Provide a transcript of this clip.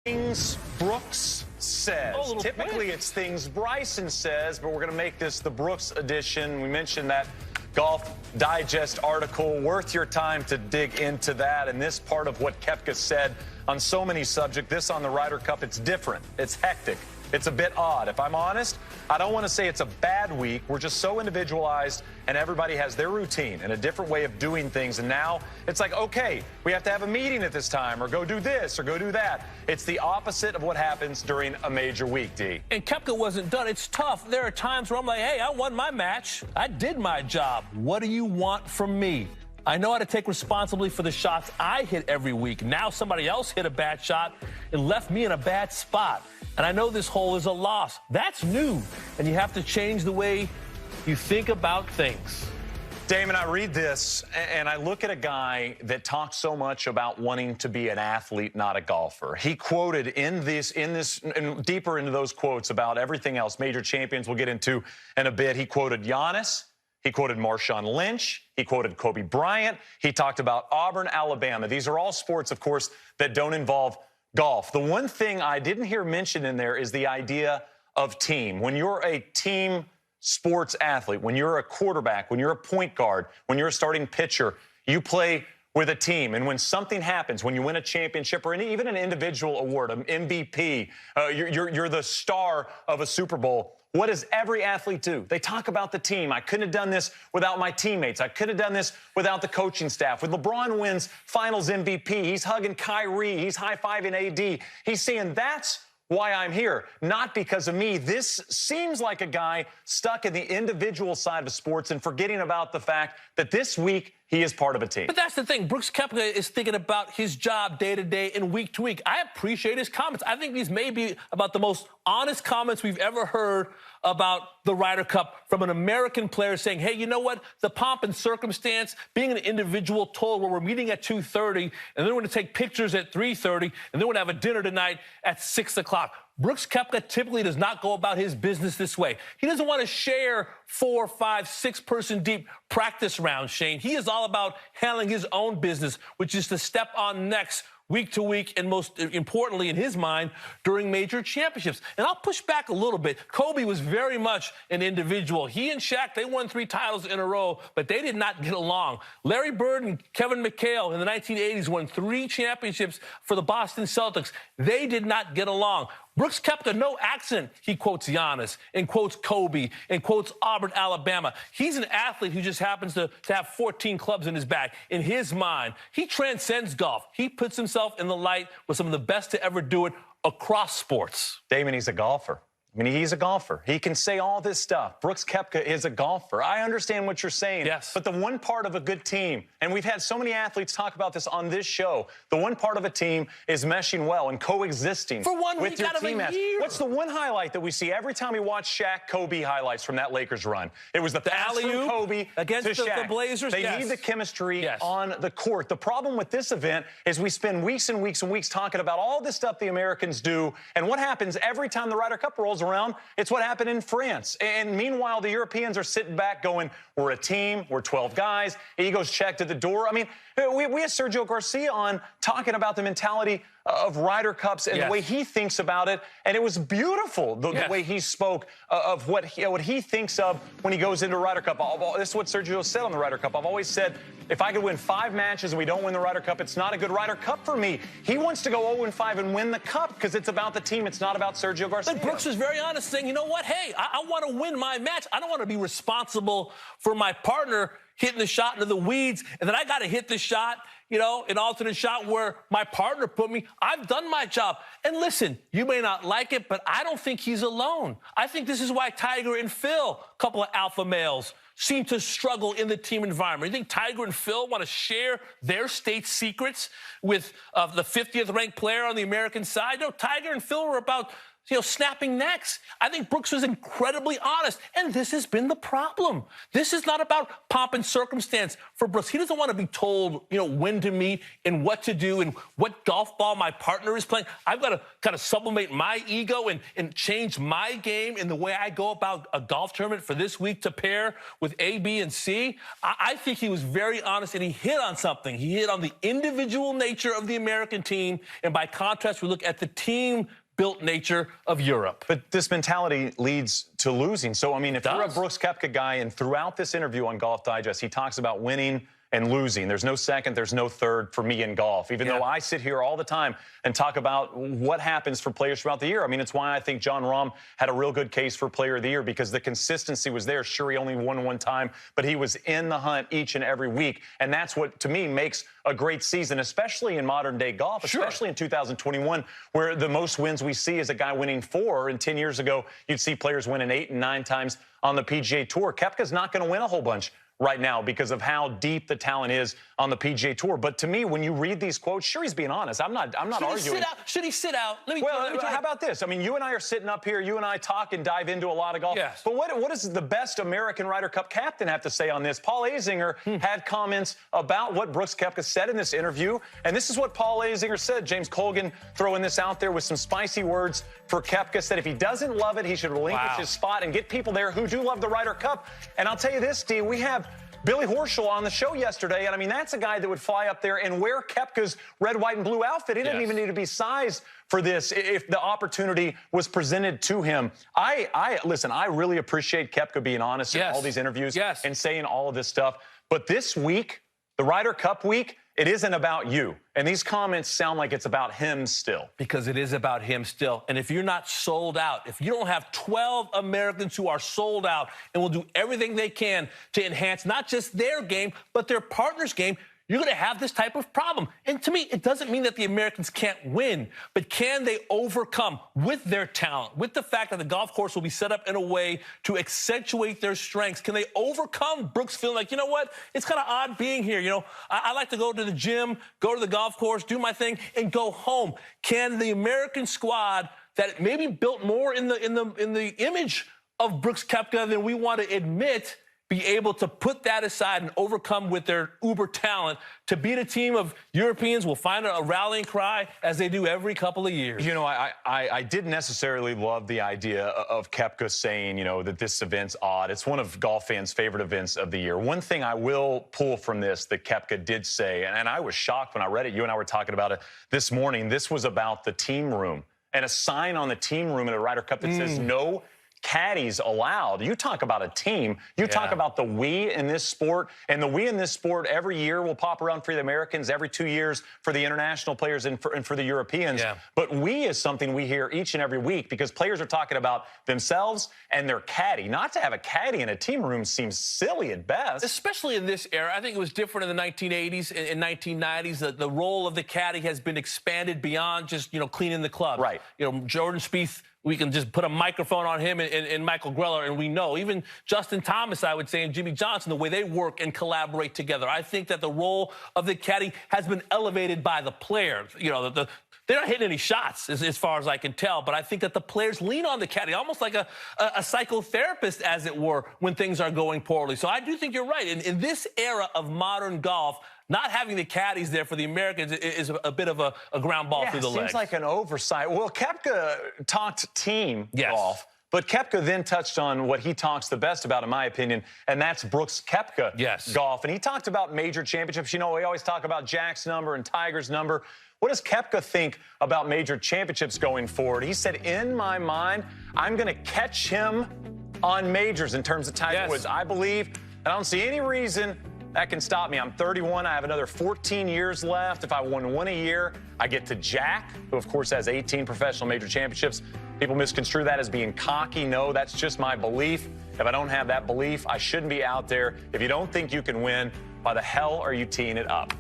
Things Brooks says. Typically, it's things Bryson says, but we're going to make this the Brooks edition. We mentioned that Golf Digest article. Worth your time to dig into that. And this part of what Koepka said on so many subjects, this on the Ryder Cup, it's different. It's hectic. It's a bit odd. If I'm honest, I don't want to say it's a bad week. We're just so individualized, and everybody has their routine and a different way of doing things. And now it's like, okay, we have to have a meeting at this time, or go do this, or go do that. It's the opposite of what happens during a major week, D. And Koepka wasn't done. It's tough. There are times where I'm like, hey, I won my match. I did my job. What do you want from me? I know how to take responsibility for the shots I hit every week. Now somebody else hit a bad shot and left me in a bad spot. And I know this hole is a loss. That's new. And you have to change the way you think about things. Damon, I read this, and I look at a guy that talks so much about wanting to be an athlete, not a golfer. He quoted in this, and deeper into those quotes about everything else, major champions we'll get into in a bit. He quoted Giannis. He quoted Marshawn Lynch. He quoted Kobe Bryant. He talked about Auburn, Alabama. These are all sports, of course, that don't involve golf. The one thing I didn't hear mentioned in there is the idea of team. When you're a team sports athlete, when you're a quarterback, when you're a point guard, when you're a starting pitcher, you play with a team. And when something happens, when you win a championship or even an individual award, an MVP, you're the star of a Super Bowl. What does every athlete do? They talk about the team. I couldn't have done this without my teammates. I couldn't have done this without the coaching staff. When LeBron wins Finals MVP, he's hugging Kyrie. He's high-fiving AD. He's saying, that's why I'm here, not because of me. This seems like a guy stuck in the individual side of sports and forgetting about the fact that this week he is part of a team. But that's the thing. Brooks Koepka is thinking about his job day to day and week to week. I appreciate his comments. I think these may be about the most honest comments we've ever heard about the Ryder Cup from an American player saying, hey, you know what? The pomp and circumstance, being an individual told where we're meeting at 2:30, and then we're going to take pictures at 3:30, and then we're going to have a dinner tonight at 6 o'clock. Brooks Koepka typically does not go about his business this way. He doesn't want to share 4, 5, 6-person deep practice rounds, Shane. He is all about handling his own business, which is to step on next week to week, and most importantly, in his mind, during major championships. And I'll push back a little bit. Kobe was very much an individual. He and Shaq, they won 3 titles in a row, but they did not get along. Larry Bird and Kevin McHale in the 1980s won 3 championships for the Boston Celtics. They did not get along. Brooks Koepka, no accident, he quotes Giannis and quotes Kobe and quotes Auburn, Alabama. He's an athlete who just happens to have 14 clubs in his bag. In his mind, he transcends golf. He puts himself in the light with some of the best to ever do it across sports. Damon, he's a golfer. I mean, he's a golfer. He can say all this stuff. Brooks Koepka is a golfer. I understand what you're saying. Yes. But the one part of a good team, and we've had so many athletes talk about this on this show, the one part of a team is meshing well and coexisting for one with week your out of a year. What's the one highlight that we see every time we watch Shaq Kobe highlights from that Lakers run? It was the pass from Kobe against to Shaq. The Blazers. They need the chemistry on the court. The problem with this event is we spend weeks and weeks and weeks talking about all this stuff the Americans do, and what happens every time the Ryder Cup rolls around, it's what happened in France. And meanwhile, the Europeans are sitting back going, we're a team, we're 12 guys, egos checked at the door. I mean, we had Sergio Garcia on talking about the mentality of Ryder Cups and the way he thinks about it, and it was beautiful, the way he spoke of what he thinks of when he goes into Ryder Cup. This is what Sergio said on the Ryder Cup. I've always said, if I could win 5 matches and we don't win the Ryder Cup, it's not a good Ryder Cup for me. He wants to go 0-5 and win the Cup because it's about the team. It's not about Sergio Garcia. But Brooks was very honest, saying, you know what, hey, I want to win my match. I don't want to be responsible for my partner hitting the shot into the weeds, and then I got to hit the shot, you know, an alternate shot where my partner put me. I've done my job. And listen, you may not like it, but I don't think he's alone. I think this is why Tiger and Phil, a couple of alpha males, seem to struggle in the team environment. You think Tiger and Phil want to share their state secrets with the 50th ranked player on the American side? No, Tiger and Phil were about snapping necks. I think Brooks was incredibly honest, and this has been the problem. This is not about pomp and circumstance for Brooks. He doesn't want to be told, when to meet and what to do and what golf ball my partner is playing. I've got to kind of sublimate my ego and change my game in the way I go about a golf tournament for this week to pair with A, B, and C. I think he was very honest, and he hit on something. He hit on the individual nature of the American team, and by contrast, we look at the team-built nature of Europe. But this mentality leads to losing. So, if you're a Brooks Koepka guy, and throughout this interview on Golf Digest, he talks about winning and losing. There's no second, there's no third for me in golf, even though I sit here all the time and talk about what happens for players throughout the year. It's why I think Jon Rahm had a real good case for Player of the Year, because the consistency was there. Sure, he only won one time, but he was in the hunt each and every week. And that's what, to me, makes a great season, especially in modern-day golf, especially in 2021, where the most wins we see is a guy winning 4. And 10 years ago, you'd see players winning 8 and 9 times on the PGA Tour. Koepka's not going to win a whole bunch right now because of how deep the talent is on the PGA Tour. But to me, when you read these quotes, sure, he's being honest. I'm not arguing. Should he sit out? How about this? You and I are sitting up here. You and I talk and dive into a lot of golf. Yes. But what does the best American Ryder Cup captain have to say on this? Paul Azinger had comments about what Brooks Koepka said in this interview. And this is what Paul Azinger said. James Colgan throwing this out there with some spicy words for Koepka. Said if he doesn't love it, he should relinquish his spot and get people there who do love the Ryder Cup. And I'll tell you this, Steve, we have Billy Horschel on the show yesterday, and that's a guy that would fly up there and wear Koepka's red, white, and blue outfit. He didn't even need to be sized for this if the opportunity was presented to him. Listen, I really appreciate Koepka being honest in all these interviews and saying all of this stuff. But this week, the Ryder Cup week, it isn't about you. And these comments sound like it's about him still. Because it is about him still. And if you're not sold out, if you don't have 12 Americans who are sold out and will do everything they can to enhance not just their game, but their partner's game, you're going to have this type of problem. And to me, it doesn't mean that the Americans can't win, but can they overcome with their talent, with the fact that the golf course will be set up in a way to accentuate their strengths? Can they overcome Brooks feeling like, it's kind of odd being here. I like to go to the gym, go to the golf course, do my thing, and go home. Can the American squad that maybe built more in the image of Brooks Koepka than we want to admit be able to put that aside and overcome with their uber talent to beat a team of Europeans will find a rallying cry as they do every couple of years? I didn't necessarily love the idea of Koepka saying, that this event's odd. It's one of golf fans' favorite events of the year. One thing I will pull from this that Koepka did say, and I was shocked when I read it. You and I were talking about it this morning. This was about the team room and a sign on the team room in the Ryder Cup that says no caddies allowed. You talk about a team. You talk about the we in this sport. And the we in this sport every year will pop around for the Americans, every 2 years for the international players and for the Europeans. But we is something we hear each and every week because players are talking about themselves and their caddy. Not to have a caddy in a team room seems silly at best. Especially in this era. I think it was different in the 1980s and 1990s. The role of the caddy has been expanded beyond just, cleaning the club. Right. Jordan Spieth, we can just put a microphone on him and Michael Greller, and we know. Even Justin Thomas, I would say, and Jimmy Johnson, the way they work and collaborate together. I think that the role of the caddy has been elevated by the players. They're not hitting any shots, as far as I can tell, but I think that the players lean on the caddy, almost like a psychotherapist, as it were, when things are going poorly. So I do think you're right. In this era of modern golf, not having the caddies there for the Americans is a bit of a ground ball through the legs. Seems like an oversight. Well, Koepka talked team golf, but Koepka then touched on what he talks the best about, in my opinion, and that's Brooks Koepka golf. And he talked about major championships. We always talk about Jack's number and Tiger's number. What does Koepka think about major championships going forward? He said, in my mind, I'm going to catch him on majors in terms of Tiger Woods. I believe, and I don't see any reason that can stop me. I'm 31. I have another 14 years left. If I won one a year, I get to Jack, who, of course, has 18 professional major championships. People misconstrue that as being cocky. No, that's just my belief. If I don't have that belief, I shouldn't be out there. If you don't think you can win, why the hell are you teeing it up?